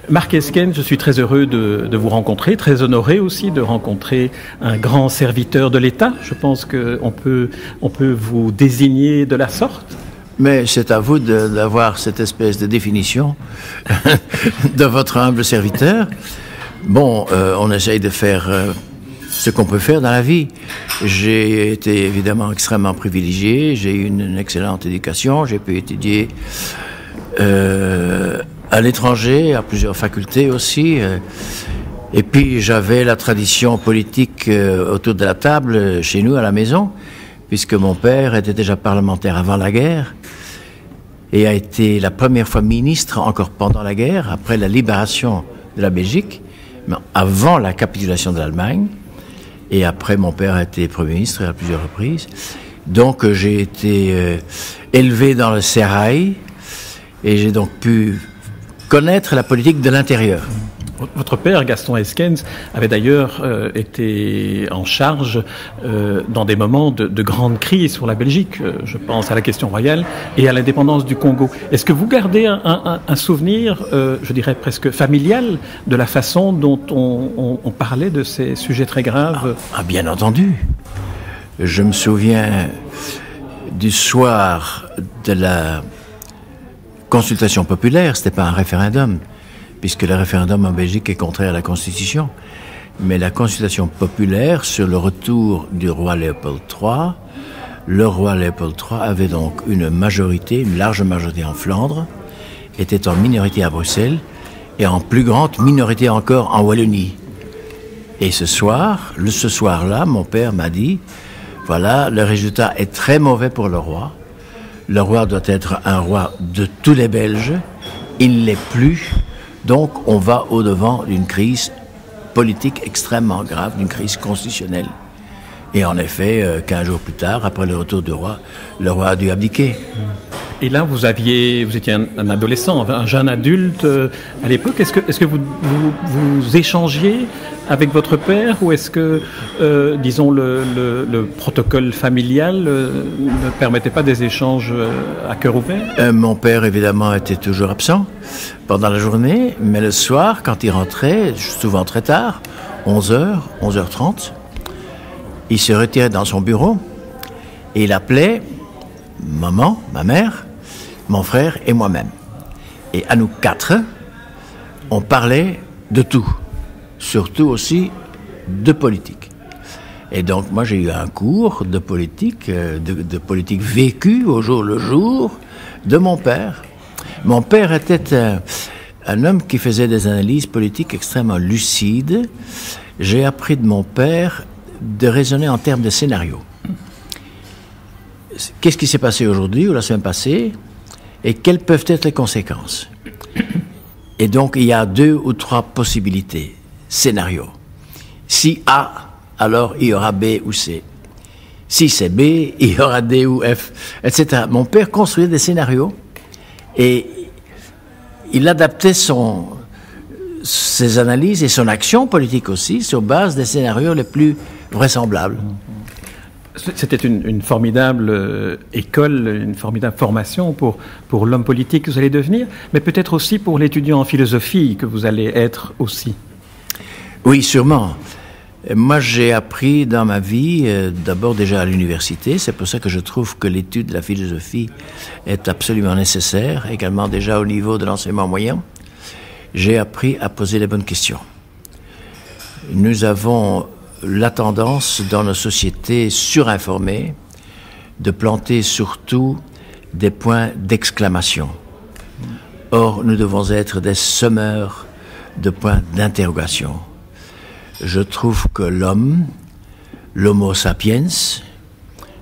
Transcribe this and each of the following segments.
Marc Esquens, je suis très heureux de vous rencontrer, très honoré aussi de rencontrer un grand serviteur de l'État. Je pense qu'on peut vous désigner de la sorte. Mais c'est à vous d'avoir cette espèce de définition de votre humble serviteur. Bon, on essaye de faire ce qu'on peut faire dans la vie. J'ai été évidemment extrêmement privilégié, j'ai eu une excellente éducation, j'ai pu étudier à l'étranger, à plusieurs facultés aussi. Et puis j'avais la tradition politique autour de la table chez nous à la maison, puisque mon père était déjà parlementaire avant la guerre et a été la première fois ministre encore pendant la guerre, après la libération de la Belgique, mais avant la capitulation de l'Allemagne. Et après, mon père a été Premier ministre à plusieurs reprises. Donc j'ai été élevé dans le sérail et j'ai donc pu connaître la politique de l'intérieur. Votre père, Gaston Esquens, avait d'ailleurs été en charge dans des moments de grande crise pour la Belgique. Je pense à la question royale et à l'indépendance du Congo. Est-ce que vous gardez un souvenir, je dirais presque familial, de la façon dont on parlait de ces sujets très graves? Bien entendu. Je me souviens du soir de la consultation populaire. C'était pas un référendum, puisque le référendum en Belgique est contraire à la Constitution. Mais la consultation populaire sur le retour du roi Léopold III, le roi Léopold III avait donc une majorité, une large majorité en Flandre, était en minorité à Bruxelles, et en plus grande minorité encore en Wallonie. Et ce soir-là, mon père m'a dit, voilà, le résultat est très mauvais pour le roi. Le roi doit être un roi de tous les Belges. Il ne l'est plus. Donc, on va au-devant d'une crise politique extrêmement grave, d'une crise constitutionnelle. Et en effet, 15 jours plus tard, après le retour du roi, le roi a dû abdiquer. Et là, vous étiez un adolescent, un jeune adulte à l'époque. Est-ce que vous échangiez avec votre père, ou est-ce que, disons, le protocole familial ne permettait pas des échanges à cœur ouvert? Mon père, évidemment, était toujours absent pendant la journée, mais le soir, quand il rentrait, souvent très tard, 11h, 11h30, il se retirait dans son bureau et il appelait maman, ma mère, mon frère et moi-même. Et à nous quatre, on parlait de tout, surtout aussi de politique. Et donc moi j'ai eu un cours de politique, de politique vécue au jour le jour de mon père. Mon père était un homme qui faisait des analyses politiques extrêmement lucides. J'ai appris de mon père de raisonner en termes de scénarios. Qu'est-ce qui s'est passé aujourd'hui ou la semaine passée et quelles peuvent être les conséquences? Et donc, il y a 2 ou 3 possibilités, scénarios. Si A, alors il y aura B ou C. Si c'est B, il y aura D ou F, etc. Mon père construisait des scénarios et il adaptait ses analyses et son action politique aussi sur base des scénarios les plus vraisemblables. C'était une formidable école, une formidable formation pour l'homme politique que vous allez devenir, mais peut-être aussi pour l'étudiant en philosophie que vous allez être aussi. Oui, sûrement. Moi, j'ai appris dans ma vie, d'abord déjà à l'université. C'est pour ça que je trouve que l'étude de la philosophie est absolument nécessaire, également déjà au niveau de l'enseignement moyen. J'ai appris à poser les bonnes questions. Nous avons la tendance dans nos sociétés surinformées de planter surtout des points d'exclamation. Or, nous devons être des semeurs de points d'interrogation. Je trouve que l'Homo sapiens,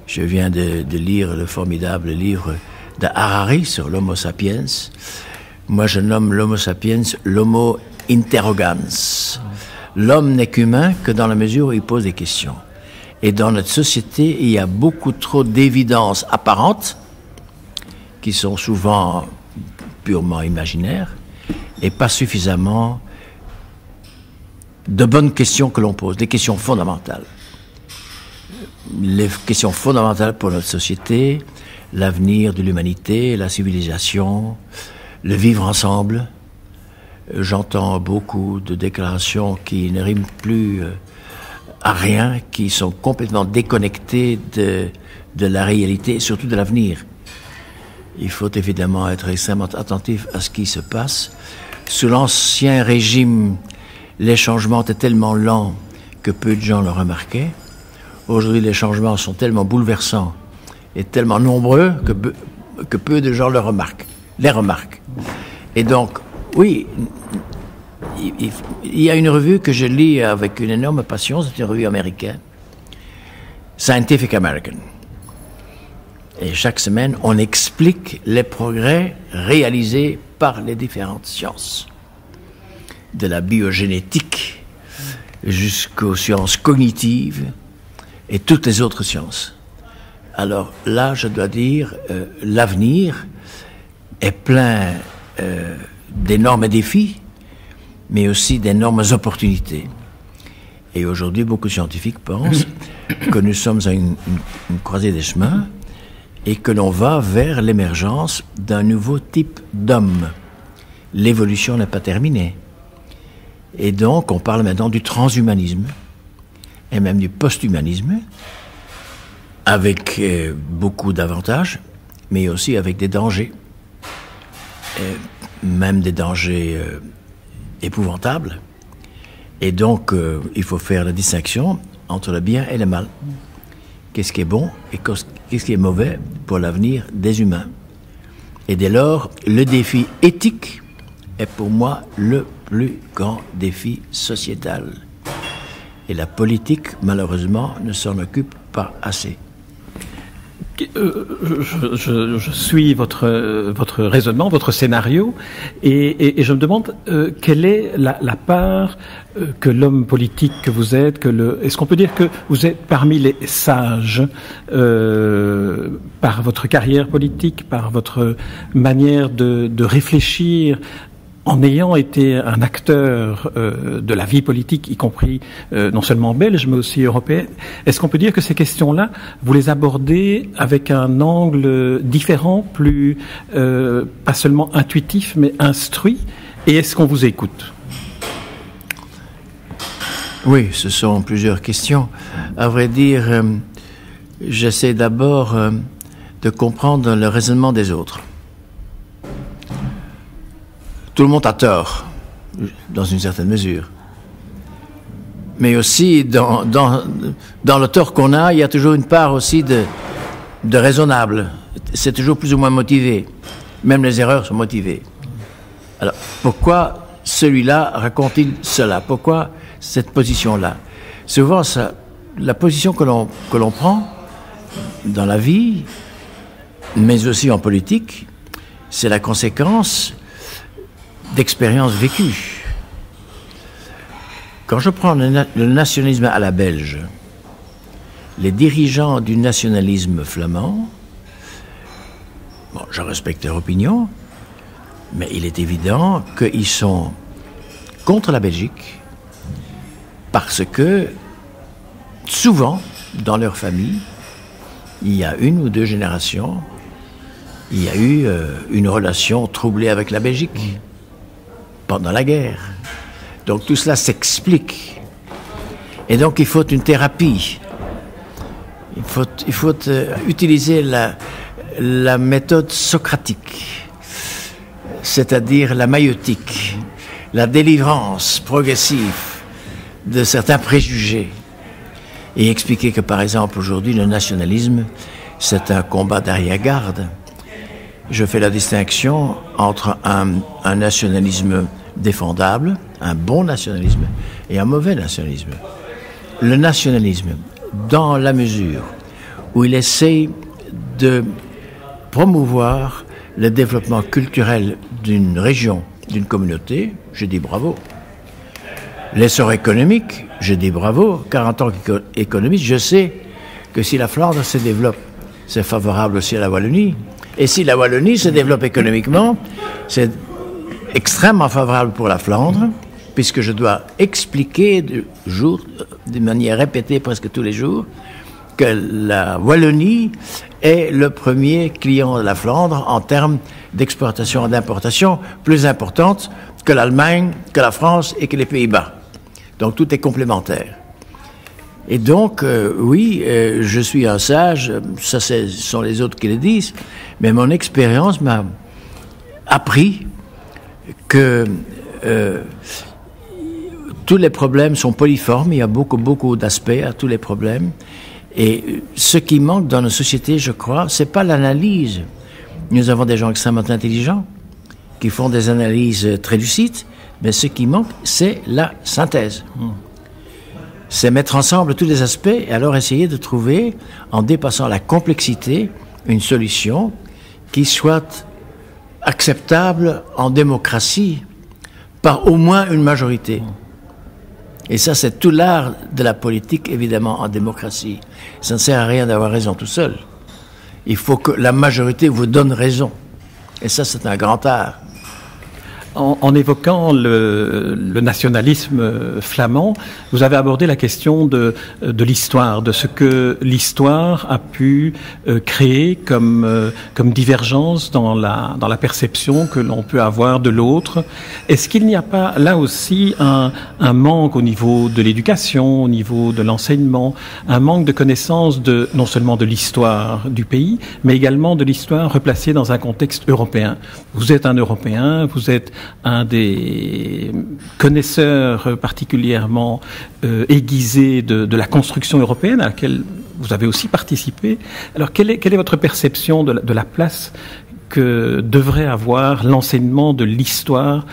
je viens de lire le formidable livre de Harari sur l'Homo sapiens, moi je nomme l'Homo sapiens l'Homo interrogans. L'homme n'est qu'humain que dans la mesure où il pose des questions. Et dans notre société, il y a beaucoup trop d'évidences apparentes, qui sont souvent purement imaginaires, et pas suffisamment de bonnes questions que l'on pose, des questions fondamentales. Les questions fondamentales pour notre société, l'avenir de l'humanité, la civilisation, le vivre ensemble, j'entends beaucoup de déclarations qui ne riment plus à rien, qui sont complètement déconnectées de la réalité et surtout de l'avenir. Il faut évidemment être extrêmement attentif à ce qui se passe. Sous l'Ancien Régime, les changements étaient tellement lents que peu de gens le remarquaient. Aujourd'hui, les changements sont tellement bouleversants et tellement nombreux que peu de gens les remarquent. Et donc, oui, il y a une revue que je lis avec une énorme passion, c'est une revue américaine, Scientific American. Et chaque semaine, on explique les progrès réalisés par les différentes sciences, de la biogénétique jusqu'aux sciences cognitives et toutes les autres sciences. Alors là, je dois dire, l'avenir est plein d'énormes défis, mais aussi d'énormes opportunités. Et aujourd'hui, beaucoup de scientifiques pensent que nous sommes à une croisée des chemins et que l'on va vers l'émergence d'un nouveau type d'homme. L'évolution n'est pas terminée. Et donc, on parle maintenant du transhumanisme et même du posthumanisme, avec beaucoup d'avantages, mais aussi avec des dangers, même des dangers épouvantables. Et donc, il faut faire la distinction entre le bien et le mal. Qu'est-ce qui est bon et qu'est-ce qui est mauvais pour l'avenir des humains. Et dès lors, le défi éthique est pour moi le plus grand défi sociétal. Et la politique, malheureusement, ne s'en occupe pas assez. Je suis votre raisonnement, votre scénario, et je me demande quelle est la part que l'homme politique que vous êtes, est-ce qu'on peut dire que vous êtes parmi les sages par votre carrière politique, par votre manière de réfléchir, en ayant été un acteur de la vie politique, y compris non seulement belge, mais aussi européenne, est-ce qu'on peut dire que ces questions-là, vous les abordez avec un angle différent, plus pas seulement intuitif, mais instruit, et est-ce qu'on vous écoute? Oui, ce sont plusieurs questions. À vrai dire, j'essaie d'abord de comprendre le raisonnement des autres. Tout le monde a tort, dans une certaine mesure. Mais aussi, dans le tort qu'on a, il y a toujours une part aussi de raisonnable. C'est toujours plus ou moins motivé. Même les erreurs sont motivées. Alors, pourquoi celui-là raconte-t-il cela? Pourquoi cette position-là? Souvent, la position que l'on prend dans la vie, mais aussi en politique, c'est la conséquence d'expériences vécues. Quand je prends le nationalisme à la belge, les dirigeants du nationalisme flamand, bon, je respecte leur opinion, mais il est évident qu'ils sont contre la Belgique parce que souvent, dans leur famille, il y a une ou deux générations, il y a eu une relation troublée avec la Belgique pendant la guerre. Donc tout cela s'explique. Et donc il faut une thérapie. Il faut utiliser la méthode socratique, c'est-à-dire la maïeutique, la délivrance progressive de certains préjugés. Et expliquer que par exemple aujourd'hui le nationalisme, c'est un combat d'arrière-garde. Je fais la distinction entre un nationalisme défendable, un bon nationalisme, et un mauvais nationalisme. Le nationalisme, dans la mesure où il essaie de promouvoir le développement culturel d'une région, d'une communauté, je dis bravo. L'essor économique, je dis bravo, car en tant qu'économiste, je sais que si la Flandre se développe, c'est favorable aussi à la Wallonie. Et si la Wallonie se développe économiquement, c'est extrêmement favorable pour la Flandre, puisque je dois expliquer de manière répétée presque tous les jours, que la Wallonie est le premier client de la Flandre en termes d'exportation et d'importation, plus importante que l'Allemagne, que la France et que les Pays-Bas. Donc tout est complémentaire. Et donc, oui, je suis un sage, ça ce sont les autres qui le disent, mais mon expérience m'a appris que tous les problèmes sont polyformes, il y a beaucoup d'aspects à tous les problèmes. Et ce qui manque dans nos sociétés, je crois, c'est pas l'analyse. Nous avons des gens extrêmement intelligents qui font des analyses très lucides, mais ce qui manque, c'est la synthèse. C'est mettre ensemble tous les aspects et alors essayer de trouver, en dépassant la complexité, une solution qui soit acceptable en démocratie par au moins une majorité. Et ça, c'est tout l'art de la politique, évidemment, en démocratie. Ça ne sert à rien d'avoir raison tout seul. Il faut que la majorité vous donne raison. Et ça, c'est un grand art. En évoquant le nationalisme flamand, vous avez abordé la question de l'histoire, de ce que l'histoire a pu créer comme divergence dans la perception que l'on peut avoir de l'autre. Est-ce qu'il n'y a pas là aussi un manque au niveau de l'éducation, au niveau de l'enseignement, un manque de connaissance non seulement de l'histoire du pays, mais également de l'histoire replacée dans un contexte européen? Vous êtes un Européen, vous êtes un des connaisseurs particulièrement aiguisés de la construction européenne à laquelle vous avez aussi participé. Alors, quelle est votre perception de la place que devrait avoir l'enseignement de l'histoire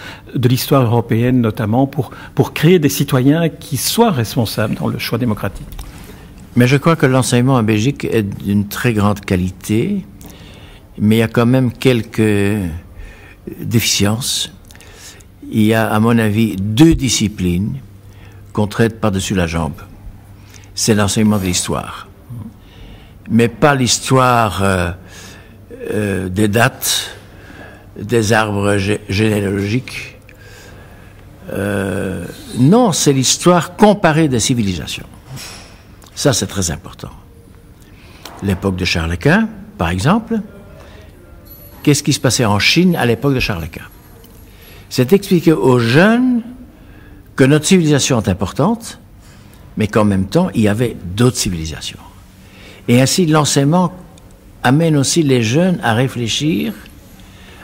européenne, notamment pour créer des citoyens qui soient responsables dans le choix démocratique? Mais je crois que l'enseignement en Belgique est d'une très grande qualité, mais il y a quand même quelques déficiences. Il y a, à mon avis, 2 disciplines qu'on traite par-dessus la jambe. C'est l'enseignement de l'histoire. Mais pas l'histoire des dates, des arbres généalogiques. Non, c'est l'histoire comparée des civilisations. Ça, c'est très important. L'époque de Charles Quint, par exemple. Qu'est-ce qui se passait en Chine à l'époque de Charles Quint? C'est expliquer aux jeunes que notre civilisation est importante, mais qu'en même temps, il y avait d'autres civilisations. Et ainsi, l'enseignement amène aussi les jeunes à réfléchir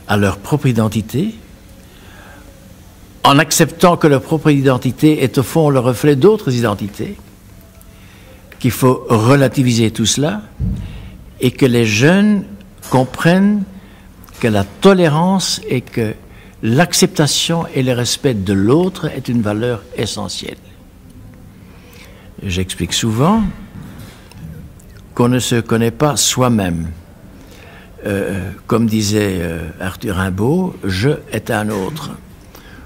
à leur propre identité, en acceptant que leur propre identité est au fond le reflet d'autres identités, qu'il faut relativiser tout cela, et que les jeunes comprennent que la tolérance et que l'acceptation et le respect de l'autre est une valeur essentielle. J'explique souvent qu'on ne se connaît pas soi-même. Comme disait Arthur Rimbaud, « je est un autre ».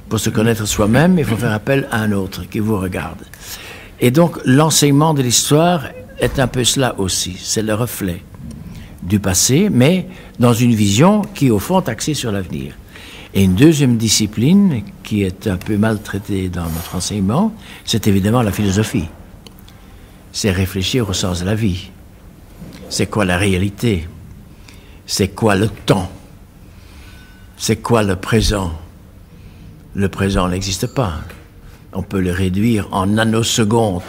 Pour se connaître soi-même, il faut faire appel à un autre qui vous regarde. Et donc, l'enseignement de l'histoire est un peu cela aussi. C'est le reflet du passé, mais dans une vision qui, au fond, est axée sur l'avenir. Et une deuxième discipline qui est un peu maltraitée dans notre enseignement, c'est évidemment la philosophie. C'est réfléchir au sens de la vie. C'est quoi la réalité? C'est quoi le temps? C'est quoi le présent? Le présent n'existe pas. On peut le réduire en nanosecondes.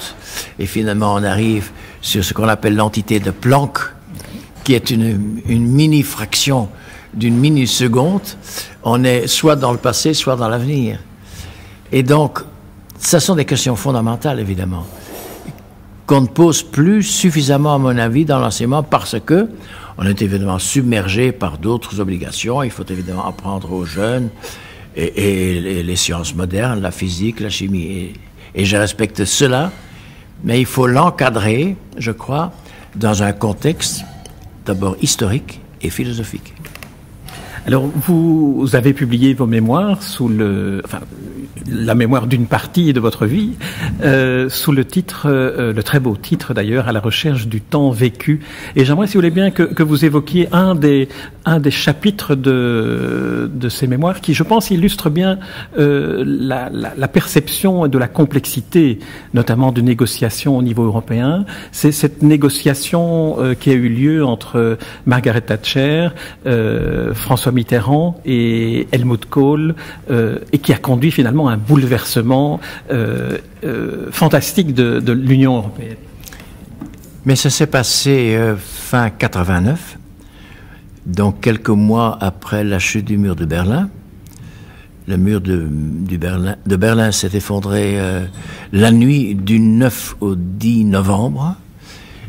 Et finalement, on arrive sur ce qu'on appelle l'entité de Planck, qui est une mini-fraction d'une mini-seconde. On est soit dans le passé, soit dans l'avenir. Et donc, ce sont des questions fondamentales, évidemment, qu'on ne pose plus suffisamment, à mon avis, dans l'enseignement, parce que on est évidemment submergé par d'autres obligations. Il faut évidemment apprendre aux jeunes et les sciences modernes, la physique, la chimie. Et je respecte cela, mais il faut l'encadrer, je crois, dans un contexte d'abord historique et philosophique. Alors, vous avez publié vos mémoires la mémoire d'une partie de votre vie, sous le titre, le très beau titre d'ailleurs, À la recherche du temps vécu. Et j'aimerais, si vous voulez bien, que vous évoquiez un des chapitres de ces mémoires qui, je pense, illustre bien la perception de la complexité, notamment de négociations au niveau européen. C'est cette négociation qui a eu lieu entre Margaret Thatcher, François Mitterrand et Helmut Kohl, et qui a conduit finalement à un bouleversement fantastique de l'Union européenne. Mais ça s'est passé fin 89, donc quelques mois après la chute du mur de Berlin. Le mur de Berlin s'est effondré la nuit du 9 au 10 novembre.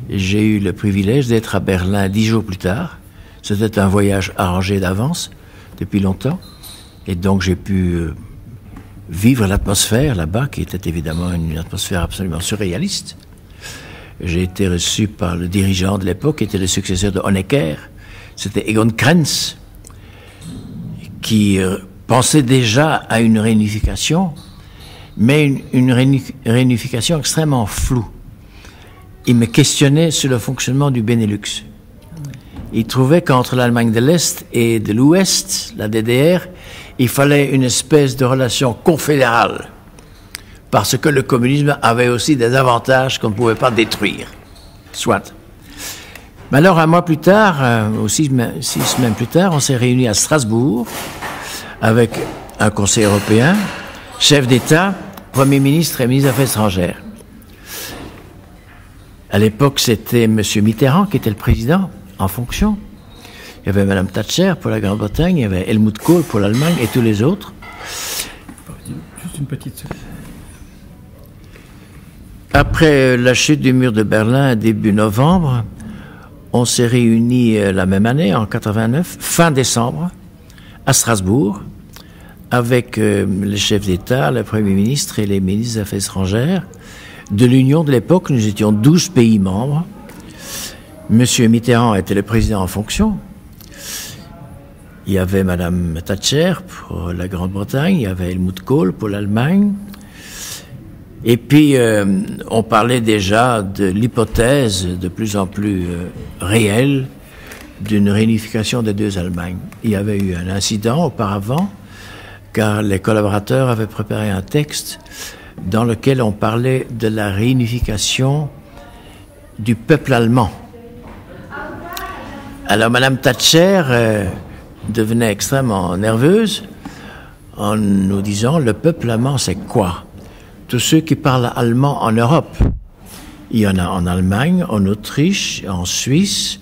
J'ai eu le privilège d'être à Berlin 10 jours plus tard. C'était un voyage arrangé d'avance, depuis longtemps. Et donc j'ai pu vivre l'atmosphère là-bas, qui était évidemment une atmosphère absolument surréaliste. J'ai été reçu par le dirigeant de l'époque, qui était le successeur de Honecker. C'était Egon Krenz, qui pensait déjà à une réunification, mais une réunification extrêmement floue. Il me questionnait sur le fonctionnement du Benelux. Il trouvait qu'entre l'Allemagne de l'Est et de l'Ouest, la DDR, il fallait une espèce de relation confédérale, parce que le communisme avait aussi des avantages qu'on ne pouvait pas détruire. Soit. Mais alors, un mois plus tard, ou 6 semaines plus tard, on s'est réunis à Strasbourg avec un Conseil européen, chef d'État, Premier ministre et ministre des Affaires étrangères. À l'époque, c'était M. Mitterrand qui était le président en fonction. Il y avait Mme Thatcher pour la Grande-Bretagne, il y avait Helmut Kohl pour l'Allemagne et tous les autres. Juste une petite seconde. Après la chute du mur de Berlin, début novembre, on s'est réunis la même année, en 89, fin décembre, à Strasbourg, avec les chefs d'État, le Premier ministre et les ministres des Affaires étrangères de l'Union de l'époque. Nous étions 12 pays membres. Monsieur Mitterrand était le président en fonction. Il y avait Madame Thatcher pour la Grande-Bretagne, il y avait Helmut Kohl pour l'Allemagne. Et puis, on parlait déjà de l'hypothèse de plus en plus réelle d'une réunification des deux Allemagnes. Il y avait eu un incident auparavant, car les collaborateurs avaient préparé un texte dans lequel on parlait de la réunification du peuple allemand. Alors, Madame Thatcher devenait extrêmement nerveuse en nous disant « Le peuple allemand, c'est quoi ?» Tous ceux qui parlent allemand en Europe. Il y en a en Allemagne, en Autriche, en Suisse,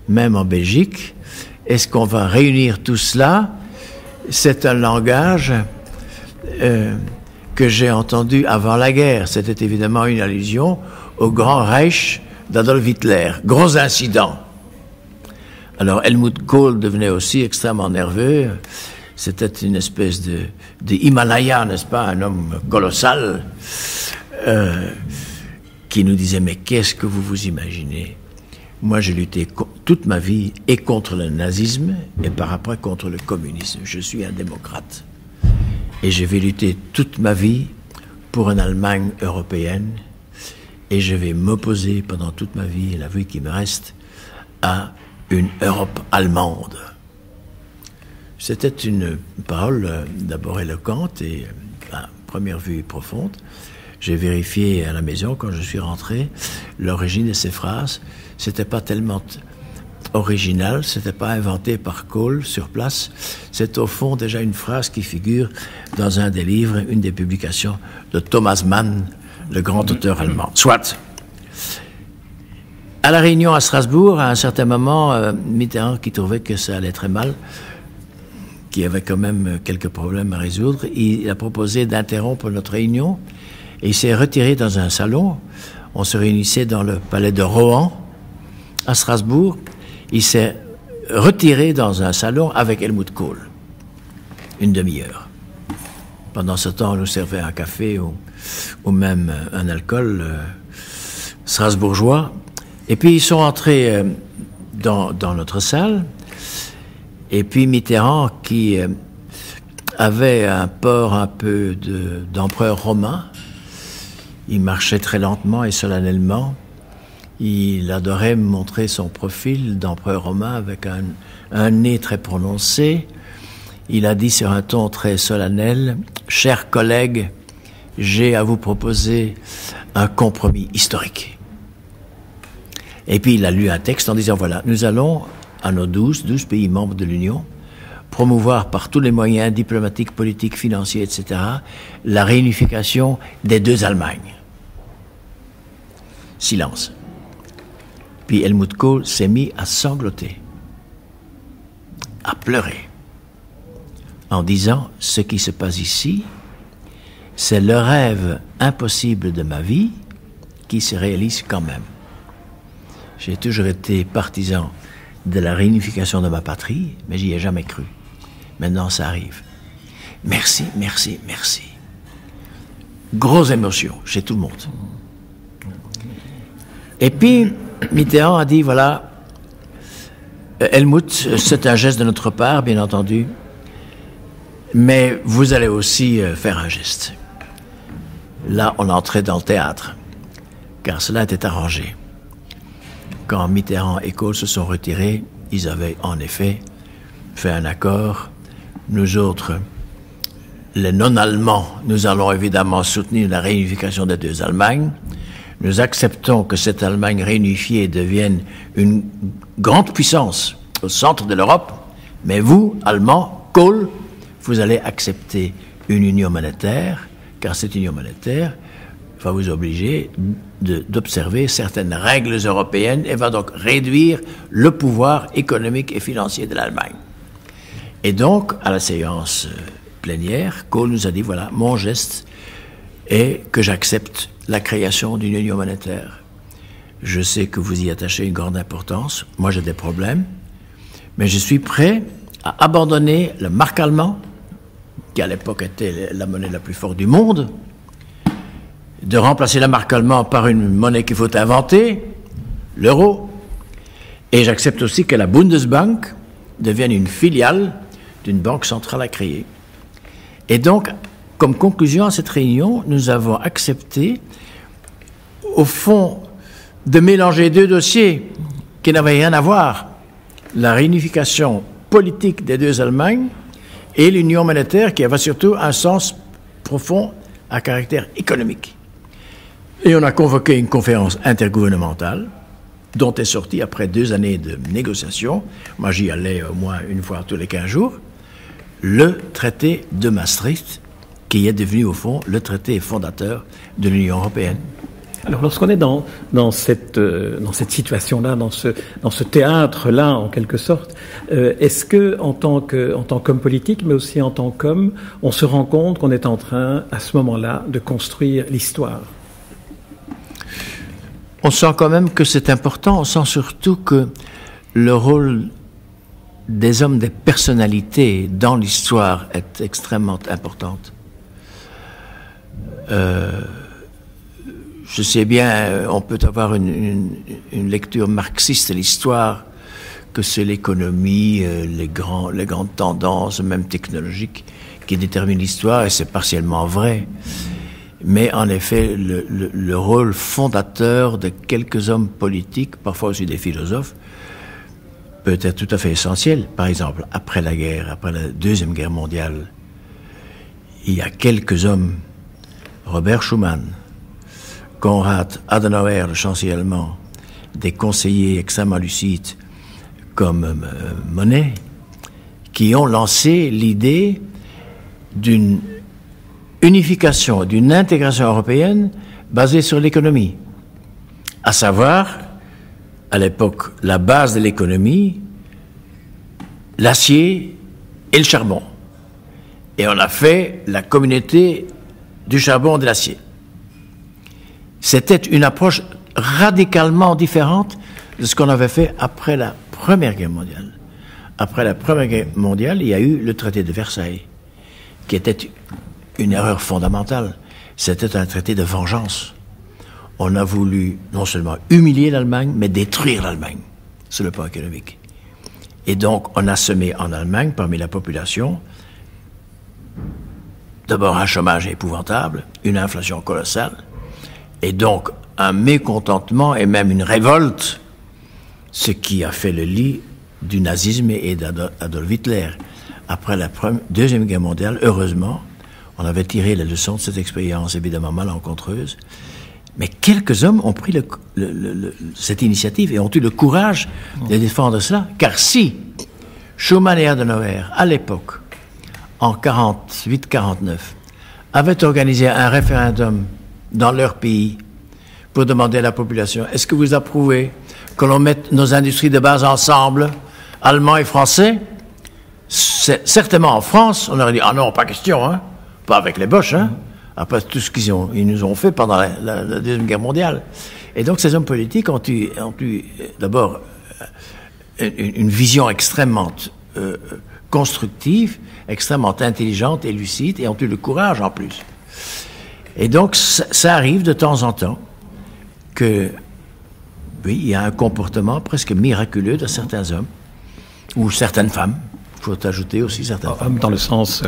même en Belgique. Est-ce qu'on va réunir tout cela? C'est un langage que j'ai entendu avant la guerre. C'était évidemment une allusion au grand Reich d'Adolf Hitler. Gros incident. Alors Helmut Kohl devenait aussi extrêmement nerveux. C'était une espèce de Himalaya, n'est-ce pas, un homme colossal, qui nous disait « Mais qu'est-ce que vous vous imaginez? Moi, j'ai lutté toute ma vie et contre le nazisme et par après contre le communisme. Je suis un démocrate. Et je vais lutter toute ma vie pour une Allemagne européenne et je vais m'opposer pendant toute ma vie et la vie qui me reste à une Europe allemande. » C'était une parole d'abord éloquente et à première vue profonde. J'ai vérifié à la maison quand je suis rentré l'origine de ces phrases. C'était pas tellement original, c'était pas inventé par Kohl sur place. C'est au fond déjà une phrase qui figure dans un des livres, une des publications de Thomas Mann, le grand auteur allemand. Soit. À la réunion à Strasbourg, à un certain moment, Mitterrand, qui trouvait que ça allait très mal, qui avait quand même quelques problèmes à résoudre, il a proposé d'interrompre notre réunion et il s'est retiré dans un salon. On se réunissait dans le palais de Rohan, à Strasbourg. Il s'est retiré dans un salon avec Helmut Kohl, une demi-heure. Pendant ce temps, on nous servait un café ou même un alcool strasbourgeois. Et puis ils sont entrés dans notre salle. Et puis Mitterrand, qui avait un port un peu d'empereur romain. Il marchait très lentement et solennellement. Il adorait montrer son profil d'empereur romain avec un nez très prononcé. Il a dit sur un ton très solennel, « Chers collègues, j'ai à vous proposer un compromis historique. » Et puis il a lu un texte en disant, voilà, nous allons, à nos 12 pays membres de l'Union, promouvoir par tous les moyens diplomatiques, politiques, financiers, etc., la réunification des deux Allemagnes. Silence. Puis Helmut Kohl s'est mis à sangloter, à pleurer, en disant, ce qui se passe ici, c'est le rêve impossible de ma vie qui se réalise quand même. J'ai toujours été partisan de la réunification de ma patrie, mais j'y ai jamais cru. Maintenant, ça arrive. Merci, merci, merci. Grosse émotion chez tout le monde. Et puis, Mitterrand a dit, voilà, Helmut, c'est un geste de notre part, bien entendu, mais vous allez aussi faire un geste. Là, on entrait dans le théâtre, car cela était arrangé. Quand Mitterrand et Kohl se sont retirés, ils avaient en effet fait un accord. Nous autres, les non-allemands, nous allons évidemment soutenir la réunification des deux Allemagnes. Nous acceptons que cette Allemagne réunifiée devienne une grande puissance au centre de l'Europe, mais vous, Allemands, Kohl, vous allez accepter une union monétaire, car cette union monétaire va vous obliger d'observer certaines règles européennes et va donc réduire le pouvoir économique et financier de l'Allemagne. Et donc, à la séance plénière, Kohl nous a dit, voilà, mon geste est que j'accepte la création d'une union monétaire. Je sais que vous y attachez une grande importance. Moi, j'ai des problèmes. Mais je suis prêt à abandonner le mark allemand, qui à l'époque était la monnaie la plus forte du monde, de remplacer la marque allemande par une monnaie qu'il faut inventer, l'euro. Et j'accepte aussi que la Bundesbank devienne une filiale d'une banque centrale à créer. Et donc, comme conclusion à cette réunion, nous avons accepté, au fond, de mélanger deux dossiers qui n'avaient rien à voir, la réunification politique des deux Allemagnes et l'union monétaire qui avait surtout un sens profond à caractère économique. Et on a convoqué une conférence intergouvernementale dont est sorti, après 2 années de négociations, moi j'y allais au moins une fois tous les 15 jours, le traité de Maastricht, qui est devenu au fond le traité fondateur de l'Union européenne. Alors lorsqu'on est dans cette situation-là, dans ce théâtre-là en quelque sorte, est-ce que en tant qu'homme politique, mais aussi en tant qu'homme, on se rend compte qu'on est en train, à ce moment-là, de construire l'histoire? On sent quand même que c'est important, on sent surtout que le rôle des hommes, des personnalités dans l'histoire est extrêmement importante. Je sais bien, on peut avoir une lecture marxiste de l'histoire, que c'est l'économie, les grandes tendances, même technologiques, qui déterminent l'histoire, et c'est partiellement vrai. Mais en effet, le rôle fondateur de quelques hommes politiques, parfois aussi des philosophes, peut être tout à fait essentiel. Par exemple, après la guerre, après la Deuxième Guerre mondiale, il y a quelques hommes, Robert Schuman, Konrad Adenauer, le chancelier allemand, des conseillers extrêmement lucides comme Monnet, qui ont lancé l'idée d'une unification, d'une intégration européenne basée sur l'économie. À savoir, à l'époque, la base de l'économie, l'acier et le charbon. Et on a fait la communauté du charbon et de l'acier. C'était une approche radicalement différente de ce qu'on avait fait après la Première Guerre mondiale. Après la Première Guerre mondiale, il y a eu le traité de Versailles, qui était une erreur fondamentale. C'était un traité de vengeance. On a voulu non seulement humilier l'Allemagne, mais détruire l'Allemagne sur le plan économique. Et donc, on a semé en Allemagne, parmi la population, d'abord un chômage épouvantable, une inflation colossale, et donc un mécontentement et même une révolte, ce qui a fait le lit du nazisme et d'Adolf Hitler. Après la Deuxième Guerre mondiale, heureusement, on avait tiré les leçons de cette expérience évidemment malencontreuse, mais quelques hommes ont pris cette initiative et ont eu le courage de défendre cela, car si Schuman et Adenauer, à l'époque, en 48-49, avaient organisé un référendum dans leur pays pour demander à la population, est-ce que vous approuvez que l'on mette nos industries de base ensemble, allemands et français? Certainement en France, on aurait dit, ah non, pas question, hein, pas avec les Boches, hein, après tout ce ils nous ont fait pendant la Deuxième Guerre mondiale. Et donc ces hommes politiques ont eu d'abord une vision extrêmement constructive, extrêmement intelligente et lucide, et ont eu le courage en plus. Et donc ça arrive de temps en temps que, oui, il y a un comportement presque miraculeux de certains hommes, ou certaines femmes, il faut ajouter aussi certaines femmes. Dans le sens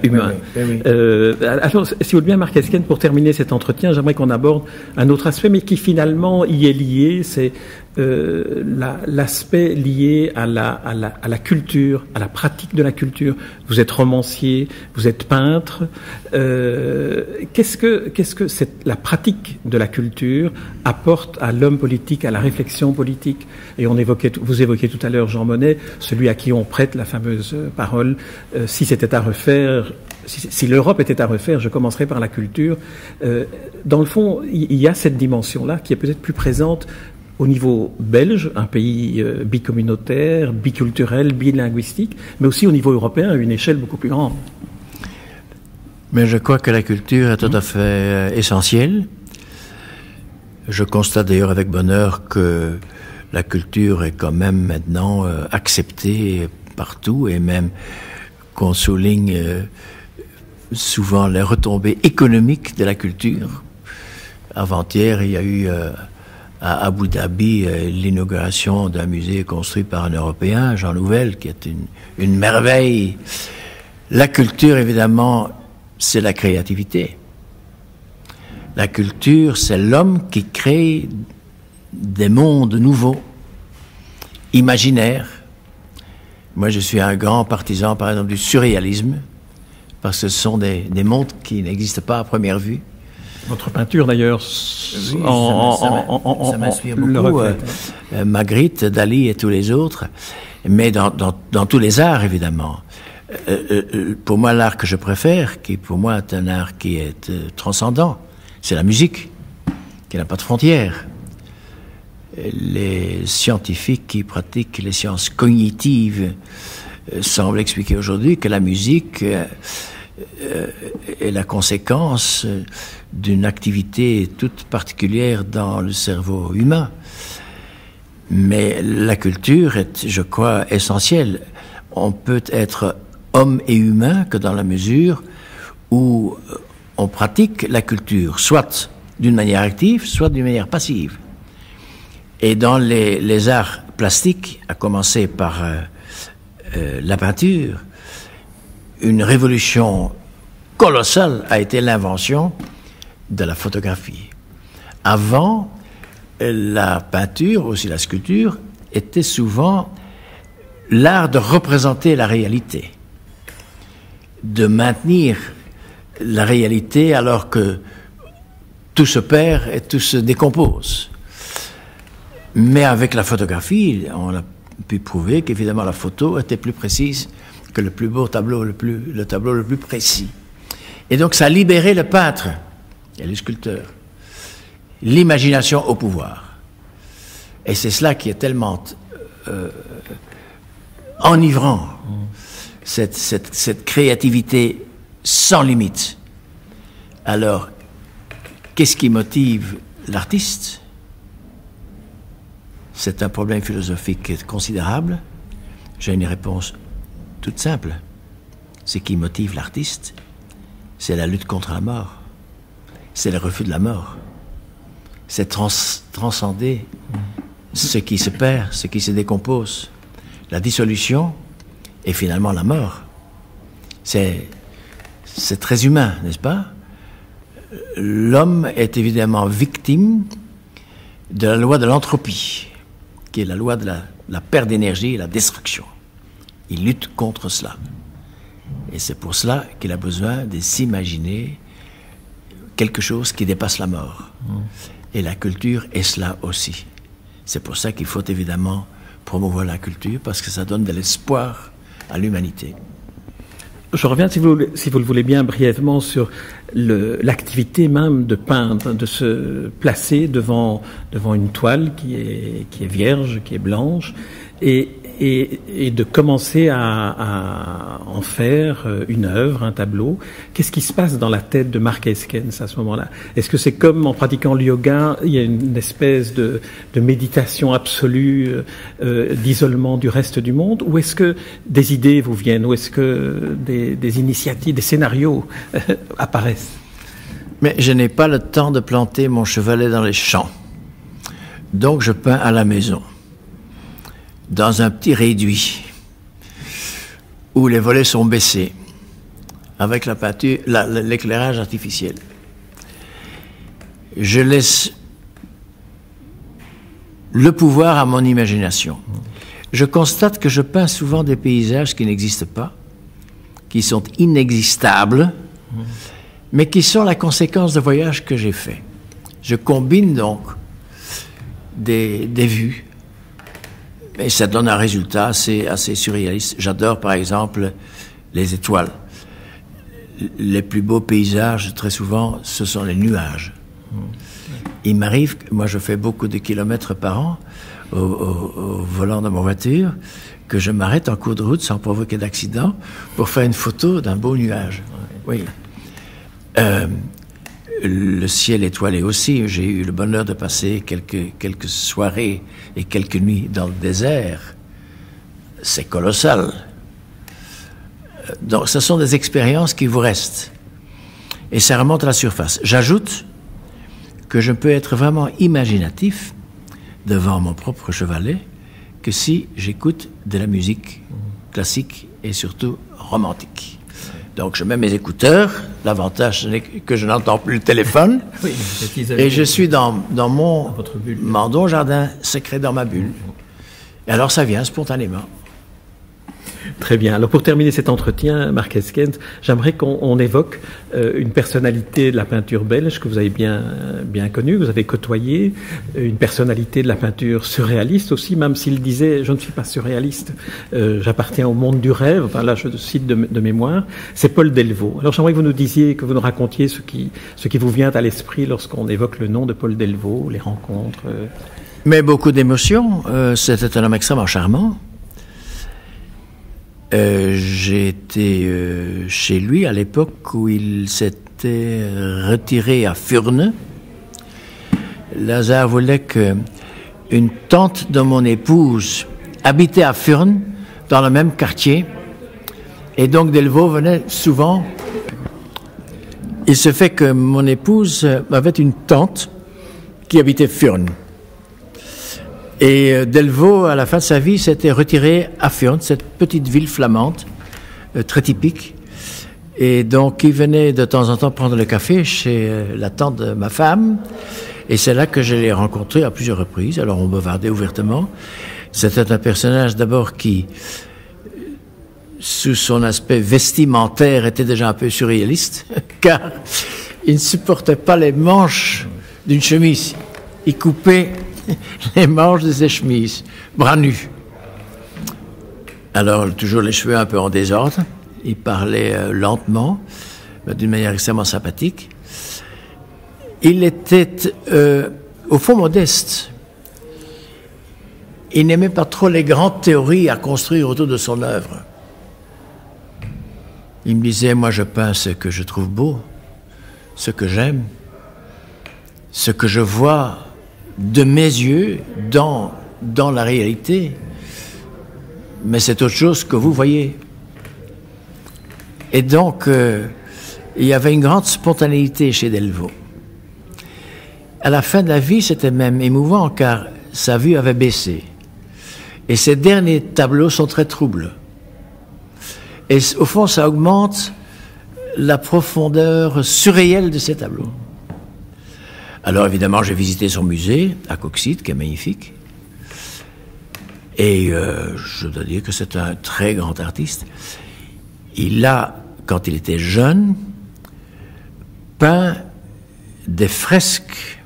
humain. Alors, si vous voulez bien, Marc Esquens, pour terminer cet entretien, j'aimerais qu'on aborde un autre aspect, mais qui finalement y est lié, c'est l'aspect lié à la culture, à la pratique de la culture. Vous êtes romancier, vous êtes peintre. Qu'est-ce que la pratique de la culture apporte à l'homme politique, à la réflexion politique? Et vous évoquiez tout à l'heure Jean Monnet, celui à qui on prête la fameuse parole, si c'était à refaire, si l'Europe était à refaire, je commencerais par la culture. Dans le fond, il y a cette dimension-là qui est peut-être plus présente au niveau belge, un pays bicommunautaire, biculturel, bilinguistique, mais aussi au niveau européen, à une échelle beaucoup plus grande. Mais je crois que la culture est tout à fait essentielle. Je constate d'ailleurs avec bonheur que la culture est quand même maintenant acceptée partout, et même qu'on souligne souvent les retombées économiques de la culture. Avant-hier, il y a eu à Abu Dhabi l'inauguration d'un musée construit par un Européen, Jean Nouvel, qui est une merveille. La culture, évidemment, c'est la créativité. La culture, c'est l'homme qui crée des mondes nouveaux, imaginaires. Moi, je suis un grand partisan, par exemple, du surréalisme, parce que ce sont des mondes qui n'existent pas à première vue. Votre peinture, d'ailleurs, oui, ça m'inspire beaucoup. Magritte, Dali et tous les autres, mais dans tous les arts, évidemment. Pour moi, l'art que je préfère, qui pour moi est un art qui est transcendant, c'est la musique, qui n'a pas de frontières. Les scientifiques qui pratiquent les sciences cognitives semblent expliquer aujourd'hui que la musique est la conséquence d'une activité toute particulière dans le cerveau humain. Mais la culture est, je crois, essentielle. On peut être homme et humain que dans la mesure où on pratique la culture, soit d'une manière active, soit d'une manière passive. Et dans les arts plastiques, à commencer par la peinture, une révolution colossale a été l'invention de la photographie. Avant, la peinture, aussi la sculpture, était souvent l'art de représenter la réalité, de maintenir la réalité alors que tout se perd et tout se décompose. Mais avec la photographie, on a pu prouver qu'évidemment la photo était plus précise que le plus beau tableau, le tableau le plus précis. Et donc ça a libéré le peintre et le sculpteur. L'imagination au pouvoir. Et c'est cela qui est tellement enivrant, cette créativité sans limite. Alors, qu'est-ce qui motive l'artiste? C'est un problème philosophique considérable. J'ai une réponse toute simple. Ce qui motive l'artiste, c'est la lutte contre la mort. C'est le refus de la mort. C'est transcender ce qui se perd, ce qui se décompose. La dissolution et finalement la mort. C'est c'est très humain, n'est-ce pas? L'homme est évidemment victime de la loi de l'entropie, qui est la loi de la perte d'énergie et la destruction. Il lutte contre cela. Et c'est pour cela qu'il a besoin de s'imaginer quelque chose qui dépasse la mort. Et la culture est cela aussi. C'est pour ça qu'il faut évidemment promouvoir la culture, parce que ça donne de l'espoir à l'humanité. Je reviens, si vous le voulez bien, brièvement sur l'activité même de peindre, de se placer devant une toile qui est vierge, qui est blanche, et de commencer à en faire une œuvre, un tableau. Qu'est-ce qui se passe dans la tête de Marc Esquens à ce moment-là? Est-ce que c'est comme en pratiquant le yoga, il y a une espèce de méditation absolue, d'isolement du reste du monde, ou est-ce que des idées vous viennent, ou est-ce que des initiatives, des scénarios apparaissent? Mais je n'ai pas le temps de planter mon chevalet dans les champs. Donc je peins à la maison, dans un petit réduit, où les volets sont baissés, avec la peinture, l'éclairage artificiel. Je laisse le pouvoir à mon imagination. Je constate que je peins souvent des paysages qui n'existent pas, qui sont inexistables, mais qui sont la conséquence de voyages que j'ai faits. Je combine donc des vues, et ça donne un résultat assez surréaliste. J'adore, par exemple, les étoiles. Les plus beaux paysages, très souvent, ce sont les nuages. Il m'arrive, moi je fais beaucoup de kilomètres par an au volant de ma voiture, que je m'arrête en cours de route sans provoquer d'accident pour faire une photo d'un beau nuage. Oui. Le ciel étoilé aussi. J'ai eu le bonheur de passer quelques soirées et quelques nuits dans le désert. C'est colossal. Donc, ce sont des expériences qui vous restent. Et ça remonte à la surface. J'ajoute que je peux être vraiment imaginatif devant mon propre chevalet que si j'écoute de la musique classique et surtout romantique. Donc, je mets mes écouteurs. L'avantage, c'est que je n'entends plus le téléphone. Oui, et je suis dans mon jardin secret, dans ma bulle. Et alors, ça vient spontanément. Très bien. Alors, pour terminer cet entretien, Marc Esquens, j'aimerais qu'on évoque une personnalité de la peinture belge que vous avez bien connue, que vous avez côtoyée, une personnalité de la peinture surréaliste aussi, même s'il disait « je ne suis pas surréaliste, j'appartiens au monde du rêve », enfin là je cite de mémoire, c'est Paul Delvaux. Alors j'aimerais que vous nous disiez, que vous nous racontiez ce qui vous vient à l'esprit lorsqu'on évoque le nom de Paul Delvaux, les rencontres. Mais beaucoup d'émotions. C'était un homme extrêmement charmant. J'ai été chez lui à l'époque où il s'était retiré à Furnes. Lazare voulait qu'une tante de mon épouse habitait à Furnes, dans le même quartier, et donc Delvaux venait souvent. Il se fait que mon épouse avait une tante qui habitait Furnes. Et Delvaux, à la fin de sa vie, s'était retiré à Furnes, cette petite ville flamande, très typique. Et donc, il venait de temps en temps prendre le café chez la tante de ma femme. Et c'est là que je l'ai rencontré à plusieurs reprises. Alors, on bavardait ouvertement. C'était un personnage d'abord qui, sous son aspect vestimentaire, était déjà un peu surréaliste, car il ne supportait pas les manches d'une chemise. Il coupait les manches de ses chemises, bras nus. Alors, toujours les cheveux un peu en désordre. Il parlait lentement, mais d'une manière extrêmement sympathique. Il était, au fond, modeste. Il n'aimait pas trop les grandes théories à construire autour de son œuvre. Il me disait, moi je peins ce que je trouve beau, ce que j'aime, ce que je vois de mes yeux dans la réalité, mais c'est autre chose que vous voyez. Et donc, il y avait une grande spontanéité chez Delvaux. À la fin de la vie, c'était même émouvant, car sa vue avait baissé. Et ses derniers tableaux sont très troubles. Et au fond, ça augmente la profondeur surréelle de ces tableaux. Alors évidemment, j'ai visité son musée à Coxyde, qui est magnifique. Et je dois dire que c'est un très grand artiste. Il a, quand il était jeune, peint des fresques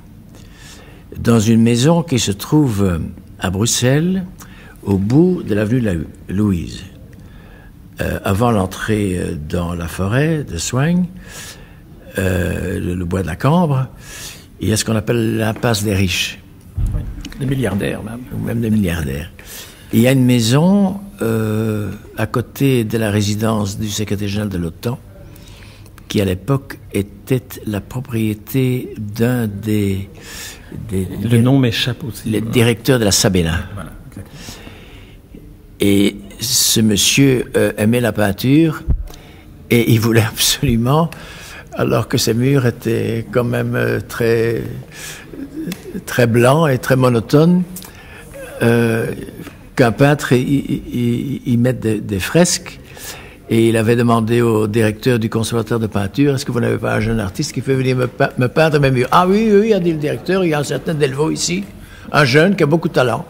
dans une maison qui se trouve à Bruxelles, au bout de l'avenue Louise. Avant l'entrée dans la forêt de Soignes, le bois de la Cambre, il y a ce qu'on appelle l'impasse des riches. Oui, des milliardaires même. Ou même des milliardaires. Il y a une maison à côté de la résidence du secrétaire général de l'OTAN, qui à l'époque était la propriété d'un des le nom m'échappe aussi. Les directeurs de la Sabena. Voilà, et ce monsieur aimait la peinture et il voulait absolument, alors que ses murs étaient quand même très blancs et très monotones, qu'un peintre y mette des fresques. Et il avait demandé au directeur du conservatoire de peinture, est-ce que vous n'avez pas un jeune artiste qui peut venir me peindre mes murs? Ah oui, a dit le directeur, il y a un certain Delvaux ici, un jeune qui a beaucoup de talent.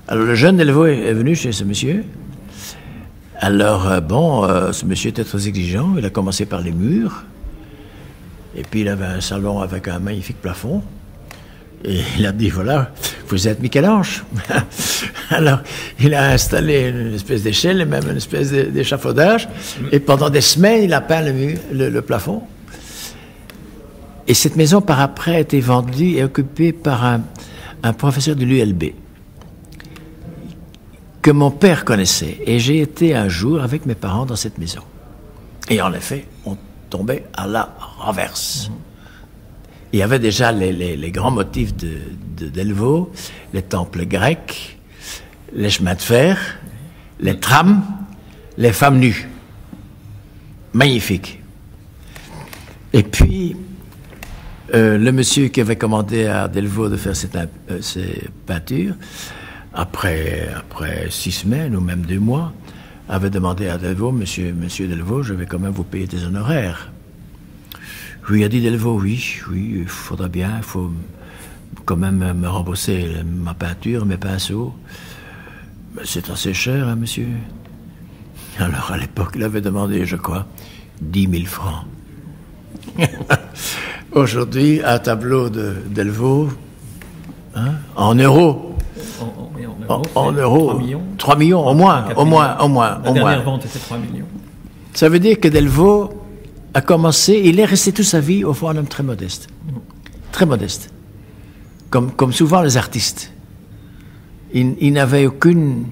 Alors le jeune Delvaux est venu chez ce monsieur. Alors ce monsieur était très exigeant, il a commencé par les murs, et puis il avait un salon avec un magnifique plafond. Et il a dit, voilà, vous êtes Michel-Ange. Alors, il a installé une espèce d'échelle et même une espèce d'échafaudage. Et pendant des semaines, il a peint le plafond. Et cette maison, par après, a été vendue et occupée par un professeur de l'ULB que mon père connaissait. Et j'ai été un jour avec mes parents dans cette maison. Et en effet, on tombait à la renverse. Il y avait déjà les grands motifs de Delvaux, les temples grecs, les chemins de fer, les trams, les femmes nues. Magnifique. Et puis, le monsieur qui avait commandé à Delvaux de faire ces peintures, après 6 semaines ou même 2 mois, avait demandé à Delvaux, monsieur Delvaux, je vais quand même vous payer des honoraires. Oui, a dit Delvaux, oui, il faudra bien, il faut quand même me rembourser ma peinture, mes pinceaux. Mais c'est assez cher, hein, monsieur. Alors, à l'époque, il avait demandé, je crois, 10 000 francs. Aujourd'hui, un tableau de Delvaux, hein, en euros. En euros. 3 millions. 3 millions, au moins. La dernière vente était 3 millions. Ça veut dire que Delvaux a commencé, il est resté toute sa vie, au fond, un homme très modeste. Très modeste. Comme souvent les artistes. Il n'avait aucune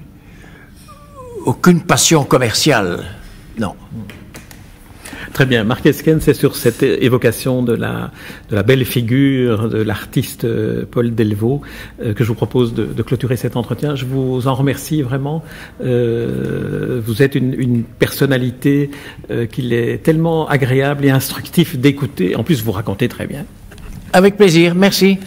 passion commerciale. Non. Très bien. Marc Esquens, c'est sur cette évocation de la belle figure de l'artiste Paul Delvaux que je vous propose de clôturer cet entretien. Je vous en remercie vraiment. Vous êtes une personnalité qu'il est tellement agréable et instructif d'écouter. En plus, vous racontez très bien. Avec plaisir. Merci.